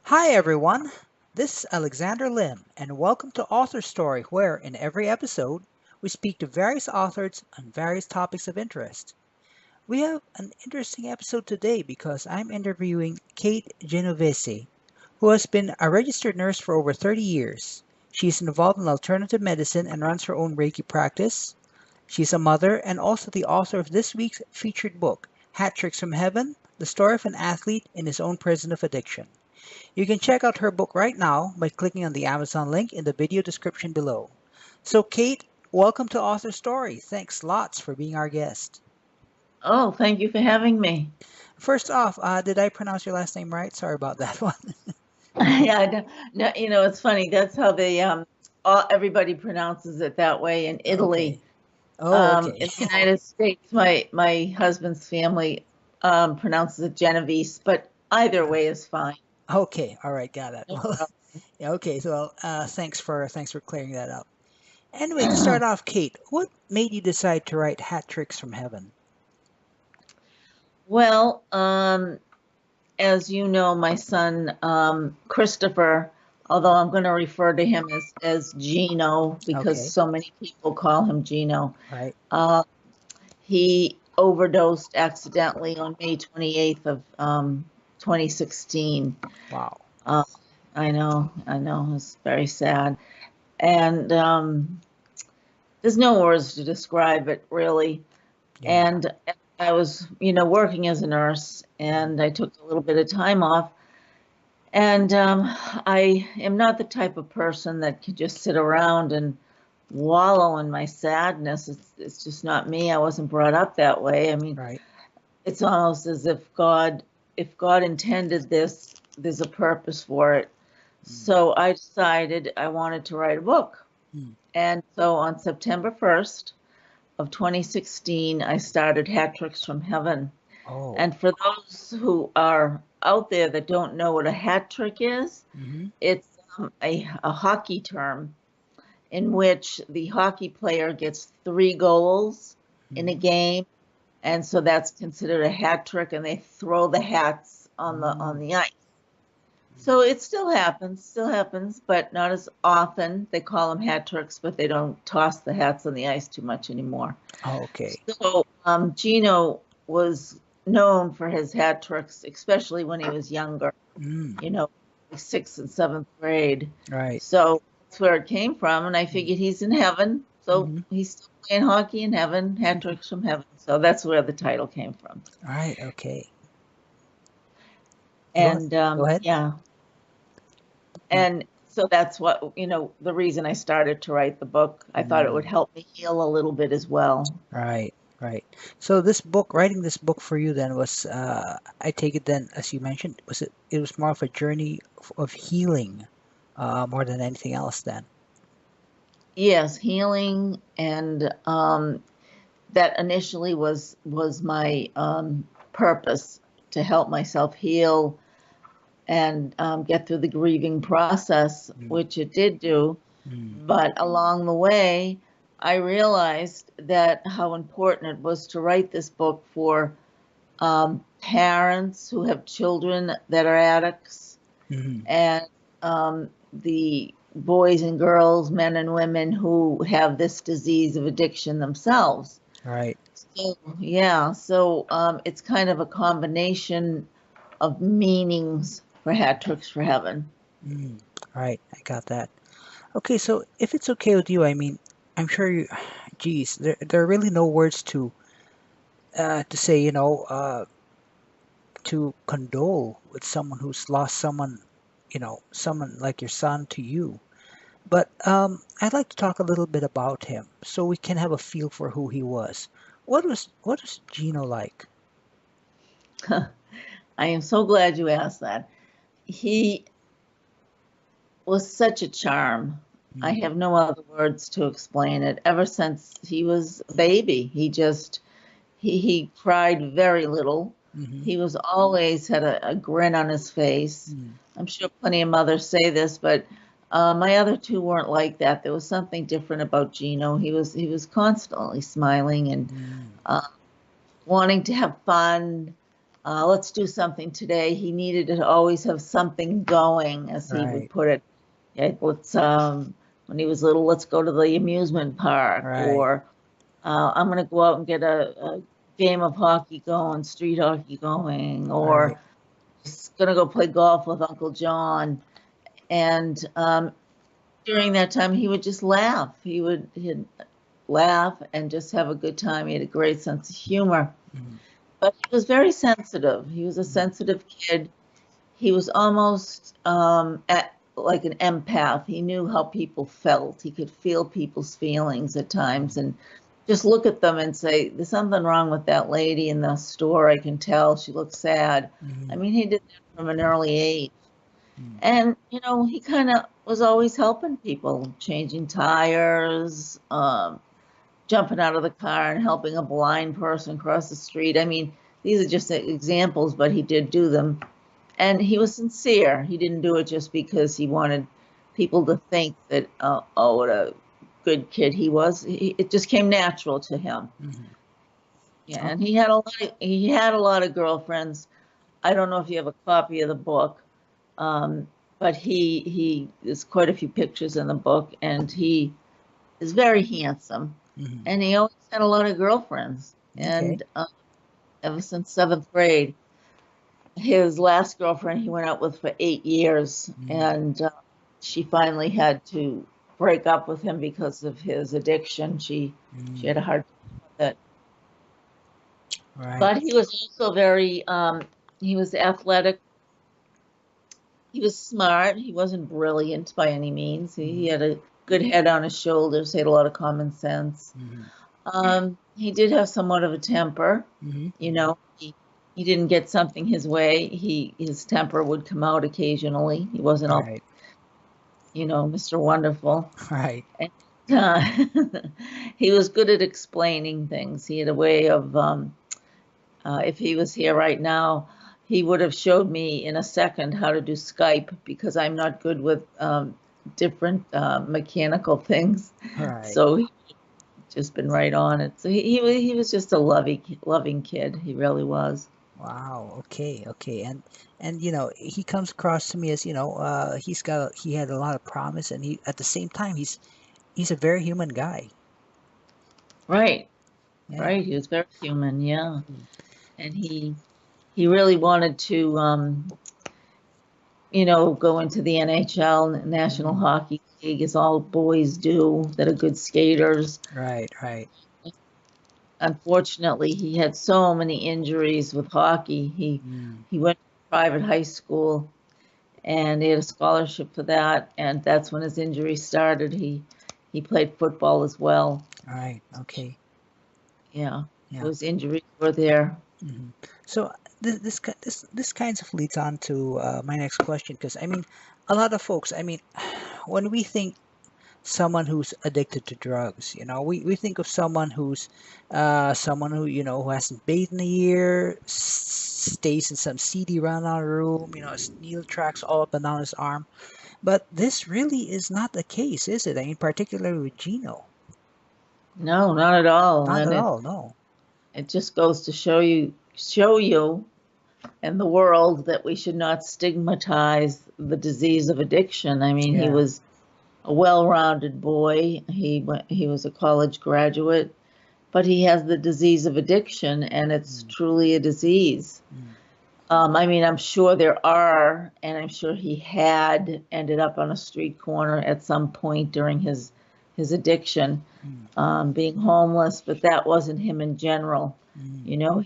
Hi everyone, this is Alexander Lim, and welcome to AuthorStory, where in every episode we speak to various authors on various topics of interest. We have an interesting episode today because I'm interviewing Kate Genovese, who has been a registered nurse for over 30 years. She's involved in alternative medicine and runs her own Reiki practice. She's a mother and also the author of this week's featured book, Hat Tricks from Heaven: The Story of an Athlete in His Own Prison of Addiction. You can check out her book right now by clicking on the Amazon link in the video description below. So, Kate, welcome to Author Story. Thanks lots for being our guest. Oh, thank you for having me. First off, did I pronounce your last name right? Sorry about that one. Yeah, no, it's funny. That's how everybody pronounces it that way in Okay. Italy. Oh, okay. In the United States, my husband's family pronounces it Genovese, but either way is fine. Okay. All right. Got it. No Well, yeah, okay. So, thanks for clearing that up. Anyway, to start off, Kate, what made you decide to write Hat Tricks from Heaven? Well, as you know, my son Christopher, although I'm going to refer to him as Gino because Okay. so many people call him Gino. Right. Uh, He overdosed accidentally on May 28th of 2016. Wow. Uh, I know, it's very sad. And there's no words to describe it, really. Yeah. And I was, working as a nurse, and I took a little bit of time off. And I am not the type of person that can just sit around and wallow in my sadness. It's just not me. I wasn't brought up that way. I mean, Right. it's almost as if God intended this, there's a purpose for it. Mm. So I decided I wanted to write a book. Mm. And so on September 1st of 2016, I started Hat Tricks from Heaven. Oh. And for those who are out there that don't know what a hat trick is, Mm-hmm. it's a hockey term in which the hockey player gets 3 goals in a Mm-hmm. game, and so that's considered a hat trick, and they throw the hats on Mm. the ice. So it still happens, but not as often. They call them hat tricks, but they don't toss the hats on the ice too much anymore. Oh, okay. So Gino was known for his hat tricks, especially when he was younger, Mm. you know, 6th and 7th grade. Right. So that's where it came from, and I figured he's in heaven, so Mm-hmm. he's still playing hockey in heaven, hat tricks from heaven. So that's where the title came from. Right. Okay. Go And go ahead. yeah, No. and so that's what, the reason I started to write the book. I thought it would Mm. help me heal a little bit as well. Right. Right. So this book, writing this book for you then was, I take it then, as you mentioned, was it? It was more of a journey of healing, more than anything else. Then. Yes, healing, and that initially was my purpose, to help myself heal and get through the grieving process, Mm. which it did do. Mm. But along the way, I realized that how important it was to write this book for parents who have children that are addicts, Mm. and the boys and girls, men and women who have this disease of addiction themselves. Right. So, yeah, so it's kind of a combination of meanings for Hat Tricks for Heaven. Mm. Right. I got that. Okay. So if it's okay with you, I mean, I'm sure you. Geez, there are really no words to say. To condole with someone who's lost someone, someone like your son to you. But I'd like to talk a little bit about him so we can have a feel for who he was. What was Gino like? I am so glad you asked that. He was such a charm. I Mm. have no other words to explain it. Ever since he was a baby, he cried very little. Mm-hmm. He was always had a grin on his face. Mm. I'm sure plenty of mothers say this, but my other two weren't like that. There was something different about Gino. He was constantly smiling and Mm. uh, wanting to have fun, let's do something today. He needed to always have something going, as he would Right. put it. Yeah, when he was little, let's go to the amusement park, Right. or I'm going to go out and get a game of hockey going, street hockey going, or Right. just going to go play golf with Uncle John. And during that time, he would just laugh. He'd laugh and just have a good time. He had a great sense of humor. Mhm. But he was very sensitive. He was a sensitive kid. He was almost like an empath. He knew how people felt. He could feel people's feelings at times and just look at them and say, there's something wrong with that lady in the store. I can tell she looks sad. I Mhm. mean, he did that from an early age. Mhm. And, he kind of was always helping people, changing tires, jumping out of the car and helping a blind person cross the street. I mean, these are just examples, but he did do them. And he was sincere. He didn't do it just because he wanted people to think that, oh, what a good kid he was. It just came natural to him. Mhm. Yeah, Oh, and he had a lot of girlfriends. I don't know if you have a copy of the book, um, but there's quite a few pictures in the book, and he is very handsome, mhm. and he always had a lot of girlfriends. Okay. And ever since seventh grade, his last girlfriend he went out with for 8 years, Mhm. and she finally had to break up with him because of his addiction. She Mhm. had a hard time with it. Right. But he was also he was athletic. He was smart. He wasn't brilliant by any means. He Mhm. had a good head on his shoulders. He had a lot of common sense. Mhm. He did have somewhat of a temper. Mhm. He didn't get something his way. His temper would come out occasionally. He wasn't all, Right. Mr. Wonderful. Right. And uh, he was good at explaining things. He had a way of, if he was here right now, he would have showed me in a second how to do Skype, because I'm not good with different mechanical things. Right. So he just been right on it. So he was just a loving kid. He really was. Wow. Okay. Okay. And he comes across to me as he had a lot of promise, and he at the same time he's a very human guy. Right, Yeah. right. He was very human, yeah. Mm. And he really wanted to go into the NHL, National Mhm. Hockey League, as all boys do that are good skaters. Right. Right. Unfortunately, he had so many injuries with hockey. He Mm. he went to private high school, and he had a scholarship for that, and that's when his injury started. He played football as well. Right. Okay. Yeah, so Yeah. his injuries were there. Mhm. So this kinds of leads on to my next question, because I mean, a lot of folks, I mean, when we think someone who's addicted to drugs, we think of someone who who hasn't bathed in a year, stays in some seedy rundown room, has needle tracks all up and down his arm. But this really is not the case, is it? I mean, particularly with Gino. No, not at all. Not And at it all, no. it just goes to show you and the world that we should not stigmatize the disease of addiction. I mean, he Yeah. was a well-rounded boy. He was a college graduate, but he has the disease of addiction, and it's Mm, truly a disease. mm, I mean, I'm sure there are, and I'm sure he had ended up on a street corner at some point during his addiction, mm, being homeless, but that wasn't him in general. mm. You know,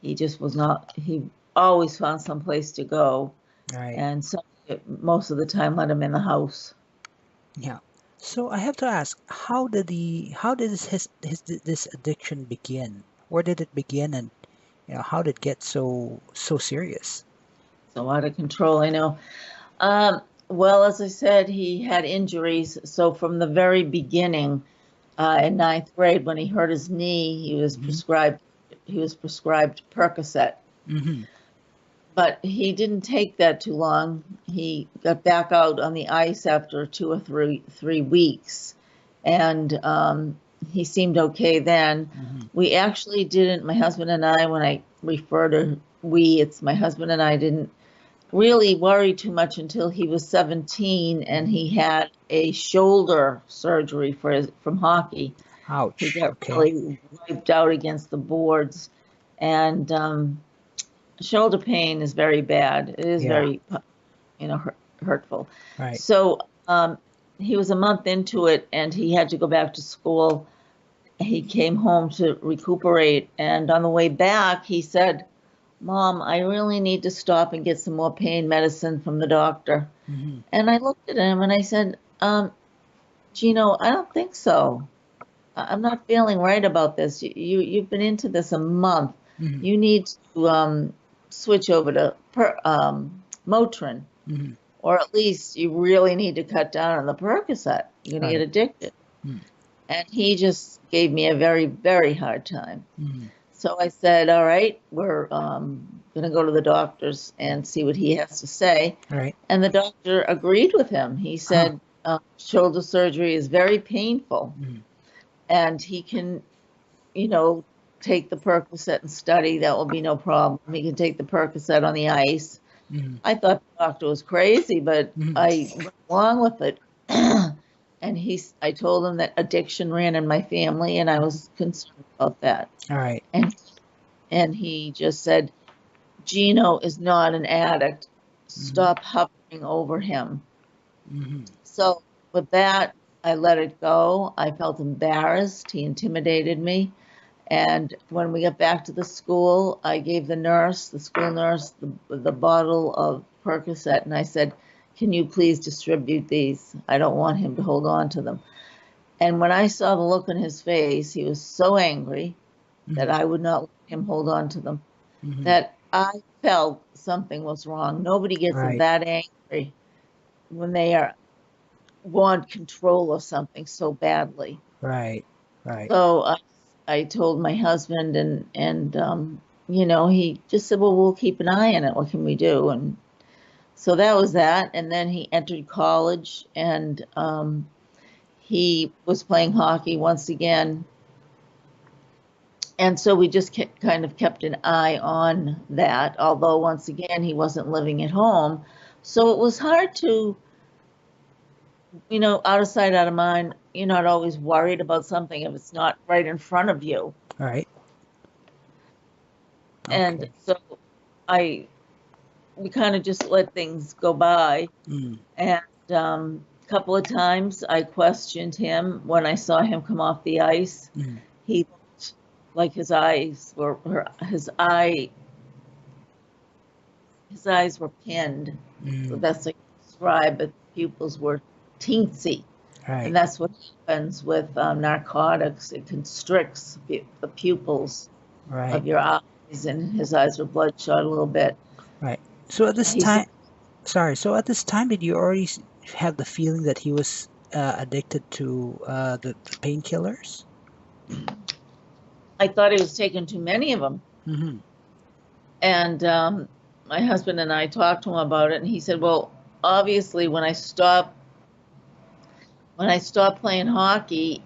he just was not. He always found some place to go, Right. and so most of the time let him in the house. Yeah. So I have to ask, how did this addiction begin? Where did it begin, and how did it get so serious? So out of control, I know. Well, as I said, he had injuries. So from the very beginning, in ninth grade, when he hurt his knee, Hmm. he was prescribed Percocet. Hmm. But he didn't take that too long. He got back out on the ice after 2 or 3 weeks, and he seemed okay then. Hmm. We actually didn't. My husband and I, when I refer to it's my husband and I didn't really worry too much until he was 17 and he had a shoulder surgery from hockey. He Ouch. got Okay. really wiped out against the boards, and shoulder pain is very bad. It is Yeah. very, hurtful. Right. So he was a month into it, and he had to go back to school. He came home to recuperate, and on the way back, he said, "Mom, I really need to stop and get some more pain medicine from the doctor." Mm-hmm. And I looked at him and I said, Gino, I don't think so. I'm not feeling right about this. You've been into this a month. Mm-hmm. You need to switch over to Motrin, Mm-hmm. or at least you really need to cut down on the Percocet. You're going to get Right. addicted. And he just gave me a very, very hard time. Mm-hmm. So I said, all right, we're going to go to the doctor's and see what he has to say. Right. And the doctor agreed with him. He Huh. said shoulder surgery is very painful, Mm-hmm. and he can, take the Percocet and study. That will be no problem. He can take the Percocet on the ice. Mm-hmm. I thought the doctor was crazy, but Mm-hmm. I went along with it. And I told him that addiction ran in my family, and I was concerned about that. All right. And he just said, Gino is not an addict. Mm-hmm. Stop hovering over him. Mm-hmm. So with that, I let it go. I felt embarrassed. He intimidated me. And when we got back to the school, I gave the school nurse, the bottle of Percocet, and I said, can you please distribute these? I don't want him to hold on to them. And when I saw the look on his face, he was so angry that I would not let him hold on to them, Mm-hmm. that I felt something was wrong. Nobody gets Right. that angry when they want control of something so badly. Right. Right. So I told my husband, and he just said, well, we'll keep an eye on it. What can we do? And so that was that. And then he entered college, and he was playing hockey once again. And so we just kind of kept an eye on that, although once again, he wasn't living at home. So it was hard to, out of sight, out of mind. You're not always worried about something if it's not right in front of you. Right. And Okay. so we kind of just let things go by. Mm. And a couple of times I questioned him when I saw him come off the ice. Mm. He looked like his eyes were pinned. The best I can describe, but the pupils were teensy. Right. And that's what happens with narcotics. It constricts the pupils Right. of your eyes, and his eyes were bloodshot a little bit. Right. So at this He's- time, sorry. So at this time, did you already have the feeling that he was addicted to the painkillers? I thought he was taking too many of them. Mm-hmm. And my husband and I talked to him about it, and he said, well, obviously when I stopped playing hockey,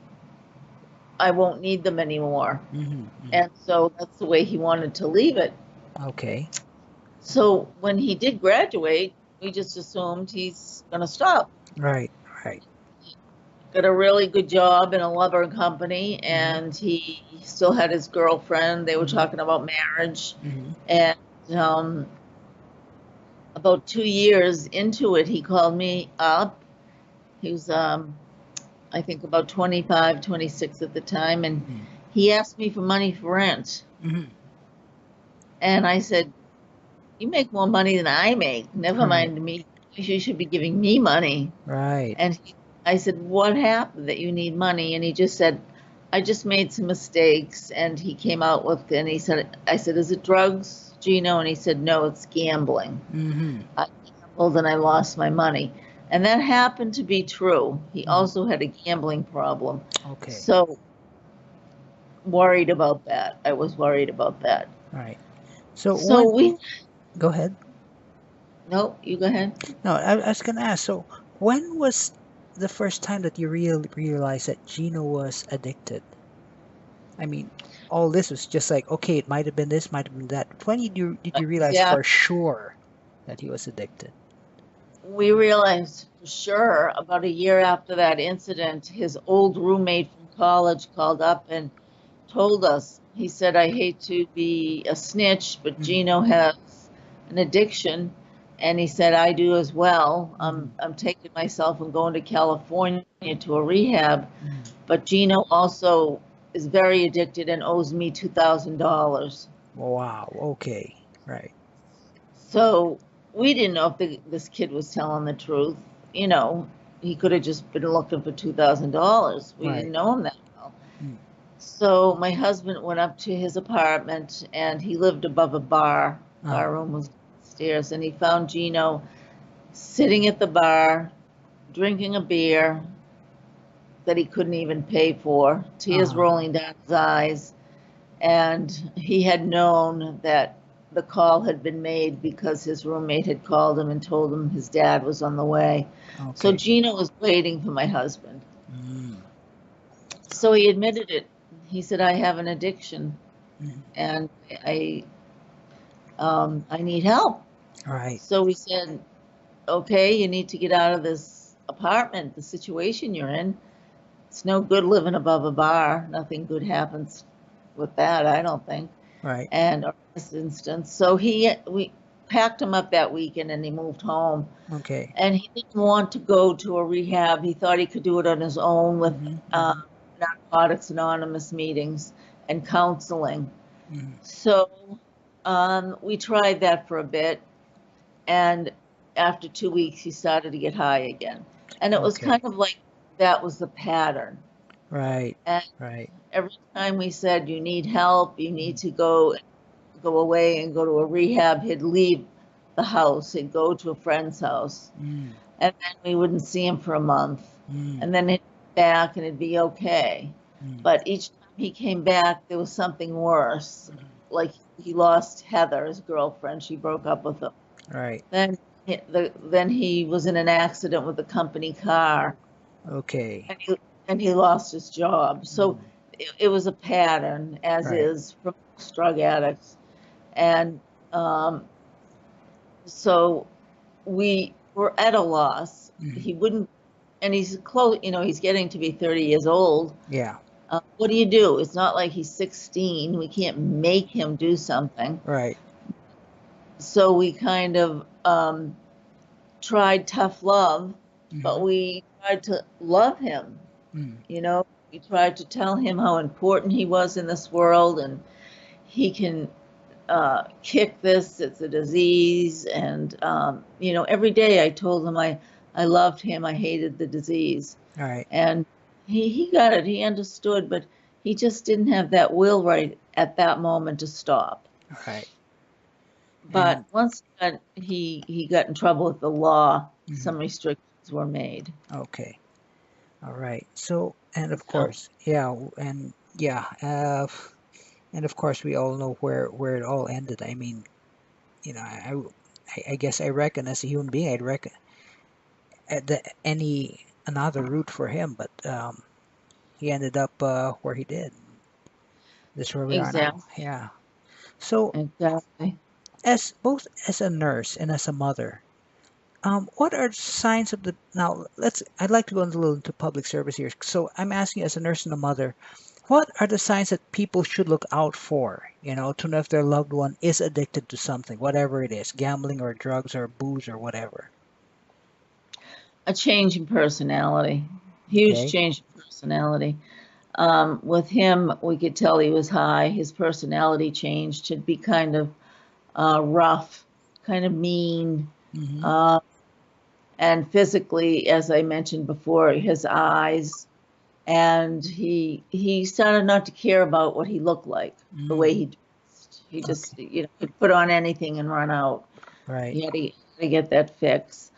I won't need them anymore. Mm-hmm. And so that's the way he wanted to leave it. Okay. So when he did graduate, we just assumed he's going to stop. Right. Right. Got a really good job in a lumber company, and he still had his girlfriend. They were talking about marriage. Mm-hmm. And about 2 years into it, he called me up. He was, I think, about 25, 26 at the time, and he asked me for money for rent. Mm-hmm. And I said, you make more money than I make. Never mind me. You should be giving me money. Right. And I said, what happened that you need money? And he just said, I just made some mistakes. And he came out with, and I said, is it drugs, Gino? And he said, no, it's gambling. Mm-hmm. I gambled and I lost my money. And that happened to be true. He also had a gambling problem. Okay. So worried about that. I was worried about that. Right. So go ahead. No, you go ahead. No, I was gonna ask. So when was the first time that you realized that Gino was addicted? I mean, all this was just like, okay, it might have been this, might have been that. When did you realize Yeah, for sure that he was addicted? we realized for sure about a year after that incident, his old roommate from college called up and told us. He said, "I hate to be a snitch, but Mm, Gino has an addiction." And he said, "I do as well. mm, I'm taking myself and going to California to a rehab, mm. but Gino also is very addicted and owes me $2,000." Wow. Okay. Right. So we didn't know if this kid was telling the truth. You know, he could have just been looking for $2,000. We didn't Right. know him that well. Mm. So my husband went up to his apartment, and he lived above a bar. Uh, Bar room was downstairs, and he found Gino sitting at the bar, drinking a beer that he couldn't even pay for, tears uh-huh. rolling down his eyes. And he had known that the call had been made because his roommate had called him and told him his dad was on the way. So Okay. Gino was waiting for my husband. Mm, So he admitted it. He said, "I have an addiction, mm. and I I need help." Right. So we said, "Okay, you need to get out of this apartment, the situation you're in. It's no good living above a bar. Nothing good happens with that, I don't think." Right. And in this instance, we packed him up that weekend and he moved home. Okay. And he didn't want to go to a rehab. He thought he could do it on his own with Mm-hmm. Mm-hmm. Narcotics Anonymous meetings and counseling. Mm. So we tried that for a bit, and after 2 weeks, he started to get high again. And it was Okay. kind of like that was the pattern. Right. And Right. every time we said, "You need help, you need Mm, to go away and go to a rehab," he'd leave the house. He'd go to a friend's house, mm, and then we wouldn't see him for a month. mm, And then he'd be back and it'd be okay. mm, But each time he came back, there was something worse. mm. Like he lost Heather, his girlfriend. She broke up with him. Right. Then then he was in an accident with a company car, Okay. and he lost his job. So Mm. it was a pattern, as Right. is for most drug addicts. And um, so we were at a loss. Mm. He wouldn't, and he's close, he's getting to be 30 years old. Yeah. What do you do? It's not like he's 16. We can't make him do something. Right. So we kind of tried tough love, Mm-hmm. but we tried to love him. Mm. You know, we tried to tell him how important he was in this world, and he can kick this. It's a disease. And, every day I told him I loved him. I hated the disease. Right. And he got it. He understood, but he just didn't have that will right at that moment to stop. Right. But And once he got in trouble with the law, mhm. some restrictions were made. Okay. All right. So, and of So course, yeah, and yeah, and of course, we all know where it all ended. I mean, I guess I reckon as a human being, I'd reckon at any another route for him, but he ended up where he did. That's where we are now. exactly, Yeah. So, exactly. as both as a nurse and as a mother, what are signs of the now? I'd like to go into a little into public service here. So I'm asking, as a nurse and a mother, what are the signs that people should look out for? To know if their loved one is addicted to something, whatever it is, gambling or drugs or booze or whatever. A change in personality, huge Okay. change in personality. With him, we could tell he was high. His personality changed to be kind of rough, kind of mean, Mm-hmm. uh, and physically, as I mentioned before, his eyes. And he started not to care about what he looked like, the way Mm. he dressed. He Okay. just, could put on anything and run out. Right. He had to get that fix.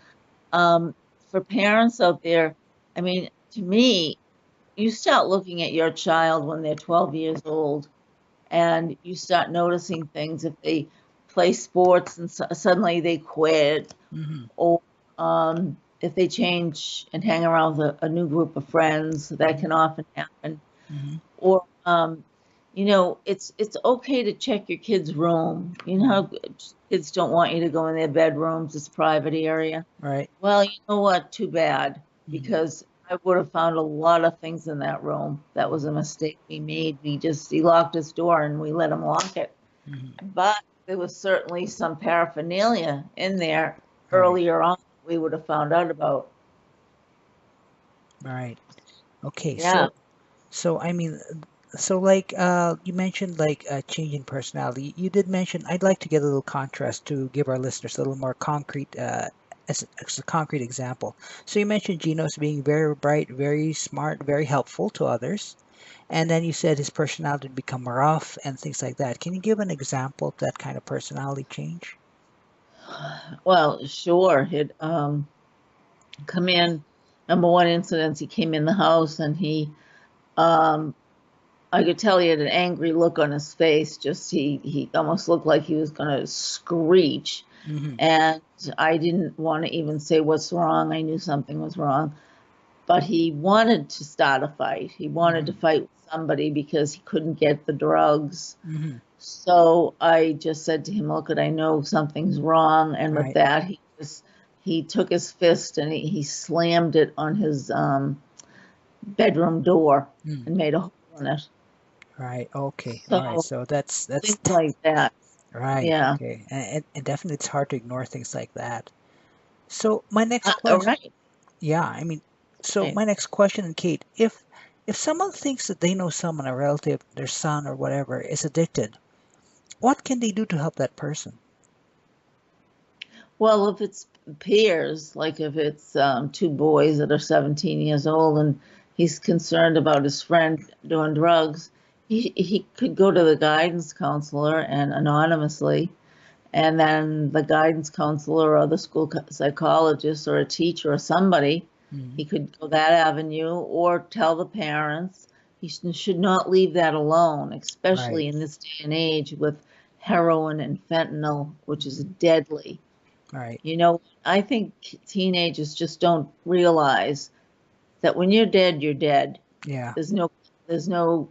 Um, for parents out there, I mean, to me, you start looking at your child when they're 12 years old, and you start noticing things if they play sports and suddenly they quit, Mm-hmm. or if they change and hang around with a new group of friends. That Mm-hmm. can often happen. Mm-hmm. Or you know, it's okay to check your kid's room. You know how kids don't want you to go in their bedrooms, it's a private area. Right. Well, you know what? Too bad, Mm-hmm. because I would have found a lot of things in that room. That was a mistake we made. He locked his door and we let him lock it. Mm-hmm. But there was certainly some paraphernalia in there Right. earlier on we would have found out about. Right. Okay. Yeah. So I mean, so like you mentioned like change in personality. You did mention I'd like to get a little contrast to give our listeners a little more concrete as a concrete example. So you mentioned Geno's being very bright, very smart, very helpful to others, and then you said his personality would become rough and things like that. Can you give an example of that kind of personality change? Well, sure. He'd come in. Number one incident, he came in the house and um, I could tell he had an angry look on his face. Just he almost looked like he was going to screech. Mm-hmm. And I didn't want to even say what's wrong. I knew something was wrong. But he wanted to start a fight. He wanted to Mm-hmm. fight with somebody because he couldn't get the drugs. Mm-hmm. So I just said to him, "Look, I know something's wrong." And with Right. that, he took his fist and he slammed it on his bedroom door Mm. and made a hole in it. Right. Okay. All right. So So that's things like that. right. Yeah. Okay. And definitely it's hard to ignore things like that. So my next All question, right. yeah, I mean, so Right. my next question, Kate, if someone thinks that they know someone, a relative, their son or whatever, is addicted, what can they do to help that person? Well, if it's peers, like if it's two boys that are 17 years old and he's concerned about his friend doing drugs, he could go to the guidance counselor and anonymously, and then the guidance counselor or the school psychologist or a teacher or somebody, Hmm. he could go that avenue or tell the parents. He should not leave that alone, Right. especially in this day and age with heroin and fentanyl, which is Hmm. deadly. Right. You know, I think teenagers just don't realize that when you're dead, you're dead. Yeah. There's no there's no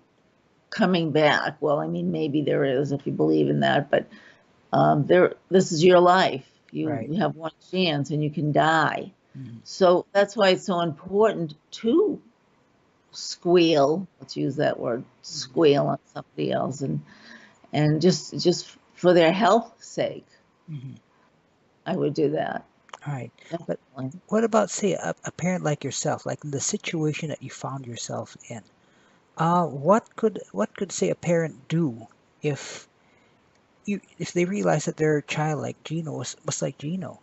coming back. Well, I mean, maybe there is if you believe in that, but this is your life. Right. You have one chance and you can die. Hmm. So that's why it's so important to squeal, let's use that word, squeal on somebody else and just for their health's sake, Hmm. I would do that. Right. But Definitely. what about, say, a parent like yourself, like in the situation that you found yourself in? What could say a parent do if if they realize that their child like Gino was like Gino?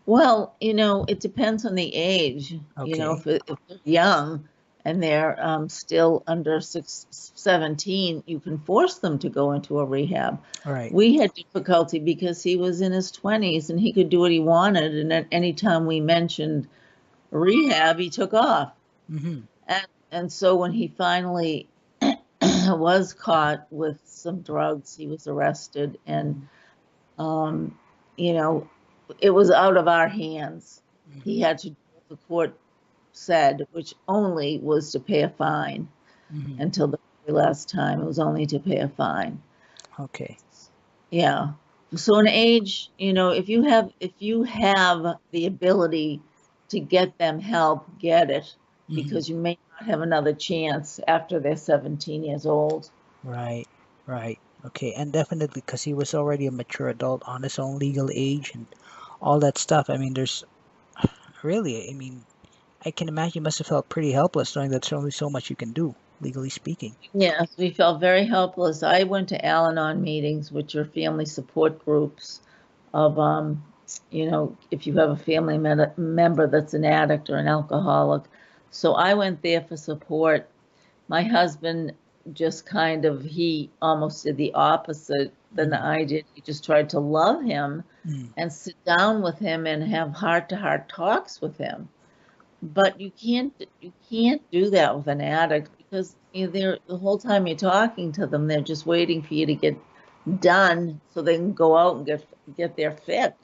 Well, you know, it depends on the age. You know, Okay. if they're young and they're still under 17, you can force them to go into a rehab. All right. We had difficulty because he was in his 20s and he could do what he wanted. And at any time we mentioned rehab, he took off. Mm-hmm. And so when he finally was caught with some drugs, he was arrested and Mm-hmm. um, you know, it was out of our hands. Mm-hmm. He had to do what the court said, which only was to pay a fine Mm-hmm. until the very last time. It was only to pay a fine. Okay. Yeah. So an age, you know, if you have the ability to get them help, get it, Mm-hmm. because you may not have another chance after they're 17 years old. Right. Right. Okay. And definitely because he was already a mature adult on his own legal age and all that stuff. I mean, there's really, I mean, I can imagine you must have felt pretty helpless knowing that there's only so much you can do, legally speaking. Yes, we felt very helpless. I went to Al-Anon meetings, which are family support groups of, you know, if you have a family member that's an addict or an alcoholic. So I went there for support. My husband just kind of, he almost did the opposite than Mm-hmm. I did. He just tried to love him Mm. and sit down with him and have heart-to-heart talks with him. But you can't do that with an addict because they're the whole time you're talking to them, they're just waiting for you to get done so they can go out and get their fix.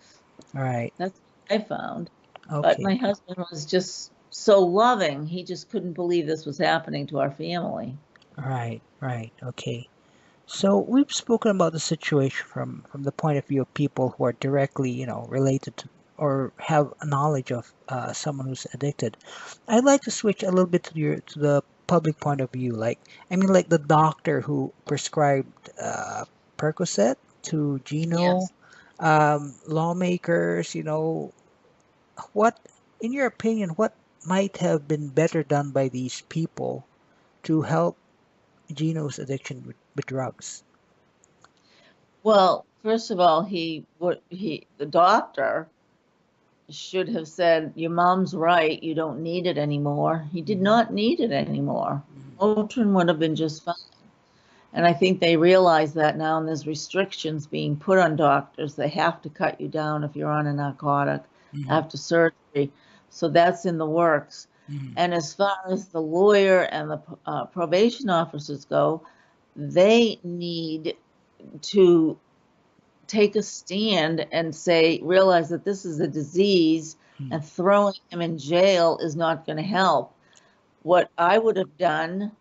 All right. That's what I found. But Okay. my husband was just so loving. He just couldn't believe this was happening to our family. Right, right. Okay. So we've spoken about the situation from the point of view of people who are directly, related to or have a knowledge of someone who's addicted. I'd like to switch a little bit to the public point of view. Like, I mean, like the doctor who prescribed Percocet to Gino, Yes. lawmakers. What, in your opinion, what might have been better done by these people to help Gino's addiction with drugs? Well, first of all, the doctor should have said, "Your mom's right. You don't need it anymore." He did Mhm, not need it anymore. mhm, Motrin would have been just fine. And I think they realize that now, and there's restrictions being put on doctors. They have to cut you down if you're on a narcotic mhm, after surgery. So that's in the works. mhm, And as far as the lawyer and the probation officers go, they need to take a stand and say, realize that this is a disease, mhm, and throwing him in jail is not going to help. What I would have done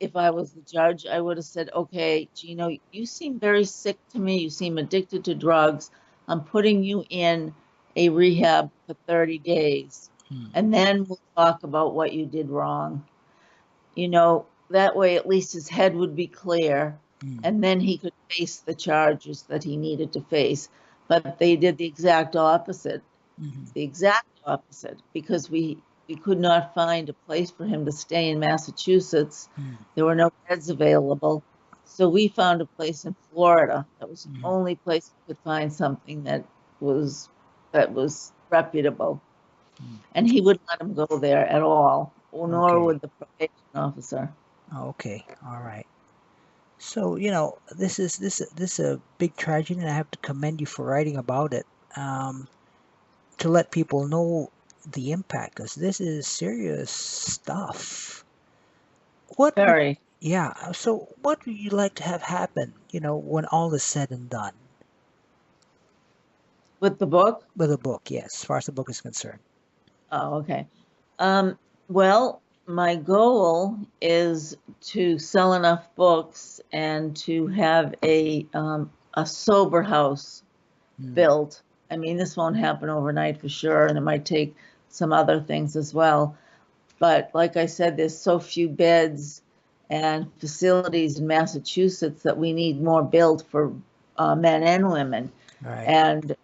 if I was the judge, I would have said, okay, Gino, you seem very sick to me. You seem addicted to drugs. I'm putting you in a rehab for 30 days. mhm, And then we'll talk about what you did wrong. That way at least his head would be clear, mhm, and then he could face the charges that he needed to face. But they did mhm, the exact opposite, because we could not find a place for him to stay in Massachusetts. mhm, There were no beds available. So we found a place in Florida. That was the mhm, only place we could find something was that was reputable. mhm. And he wouldn't let him go there at all, or nor Okay. would the probation officer. Okay. All right. So, this is a big tragedy, and I have to commend you for writing about it, to let people know the impact, because this is serious stuff. What would, Very. yeah, so what would you like to have happen, when all is said and done With the book? with a book? Yes, as far as the book is concerned. Oh, okay. Um, well, my goal is to sell enough books and to have a sober house Mm, built. I mean, this won't happen overnight for sure, and it might take some other things as well. But like I said, there's so few beds and facilities in Massachusetts that we need more built for men and women. right. And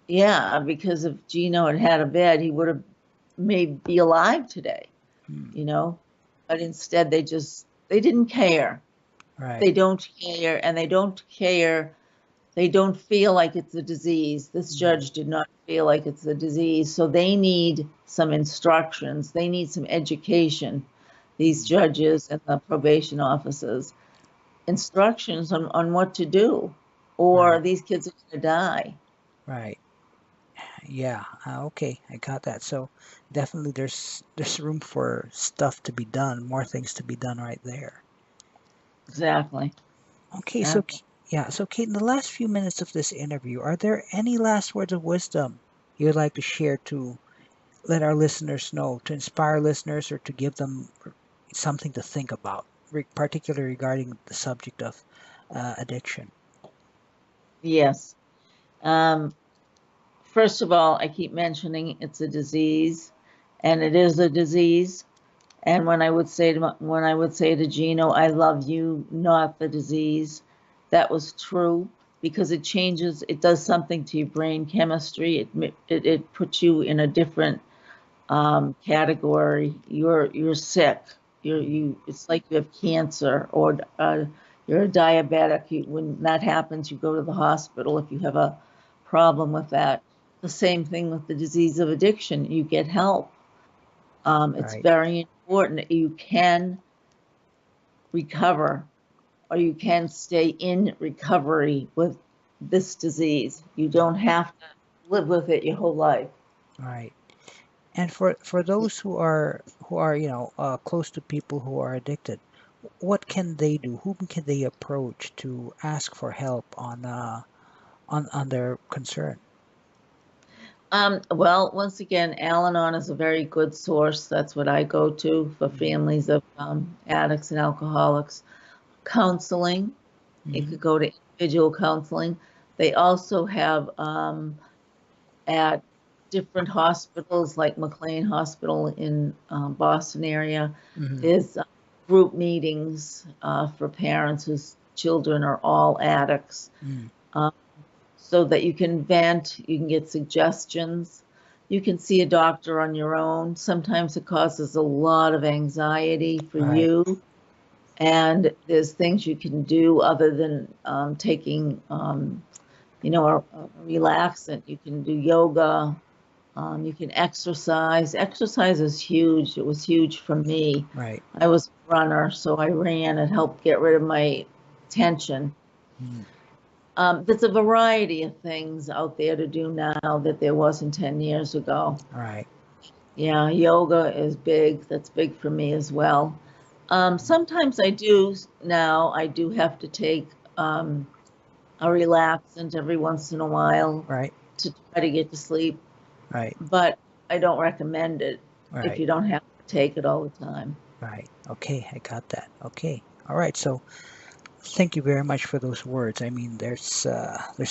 yeah, because if Gino had had a bed, he would have may be alive today, Mm, you know. But instead, they didn't care. right. They don't care, and they don't care. They don't feel like it's a disease. This Mm, judge did not feel like it's a disease, so they need some instructions. They need some education. These mm, judges and the probation officers, instructions on what to do, or right. these kids are going to die. Right. Yeah. Okay. I got that. So definitely there's room for stuff to be done, more things to be done right there. Exactly. Okay. So Exactly. yeah. So Kate, in the last few minutes of this interview, are there any last words of wisdom you'd like to share to let our listeners know, to inspire listeners, or to give them something to think about, particularly regarding the subject of addiction? Yes. Um, First of all, I keep mentioning it's a disease, and it is a disease. And when I would say to Gino, "I love you, not the disease," that was true, because it changes. It does something to your brain chemistry. It puts you in a different category. You're sick. Mm, It's like you have cancer, or you're a diabetic. When that happens, you go to the hospital if you have a problem with that. The same thing with the disease of addiction. You get help. It's right. very important. You can recover, or you can stay in recovery with this disease. You Mm, don't have to live with it your whole life. right. And for those who are close to people who are addicted, what can they do? Whom can they approach to ask for help on their concern? Well, once again, Al-Anon is a very good source. That's what I go to for families of addicts and alcoholics. Counseling, you Mm-hmm. could go to individual counseling. They also have at different hospitals, like McLean Hospital in Boston area, Mm-hmm. there's group meetings for parents whose children are all addicts. Mm. Um, so that you can vent, you can get suggestions, you can see a doctor on your own. Sometimes it causes a lot of anxiety for Right. you, and there's things you can do other than taking, a relaxant. You can do yoga, you can exercise. Exercise is huge. It was huge for me. Right. I was a runner, so I ran. It helped get rid of my tension. Mm. There's a variety of things out there to do now that there wasn't 10 years ago. Right. Yeah, yoga is big. That's big for me as well. Sometimes I do have to take a relaxant every once in a while Right. to try to get to sleep, Right. but I don't recommend it if Right. you don't have to take it all the time. Right. Okay, I got that. Okay. All right. So thank you very much for those words. I mean, there's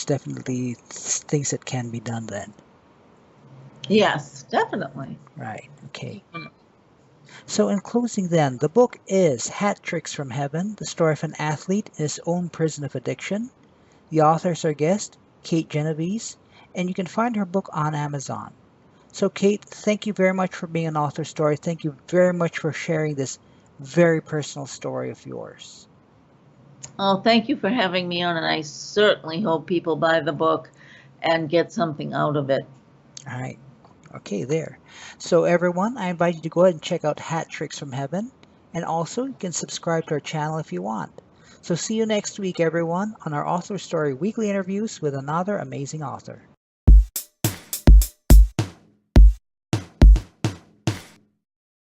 definitely things that can be done then. Yes, definitely. Right. Okay. So in closing then, the book is Hat Tricks from Heaven, the story of an athlete in his own prison of addiction. The author's our guest, Kate Genovese, and you can find her book on Amazon. So Kate, thank you very much for being an author story. Thank you very much for sharing this very personal story of yours. Oh, thank you for having me on, and I certainly hope people buy the book and get something out of it. All right. Okay, there. So everyone, I invite you to go ahead and check out Hat Tricks from Heaven. And also, you can subscribe to our channel if you want. So see you next week, everyone, on our Author Story weekly interviews with another amazing author.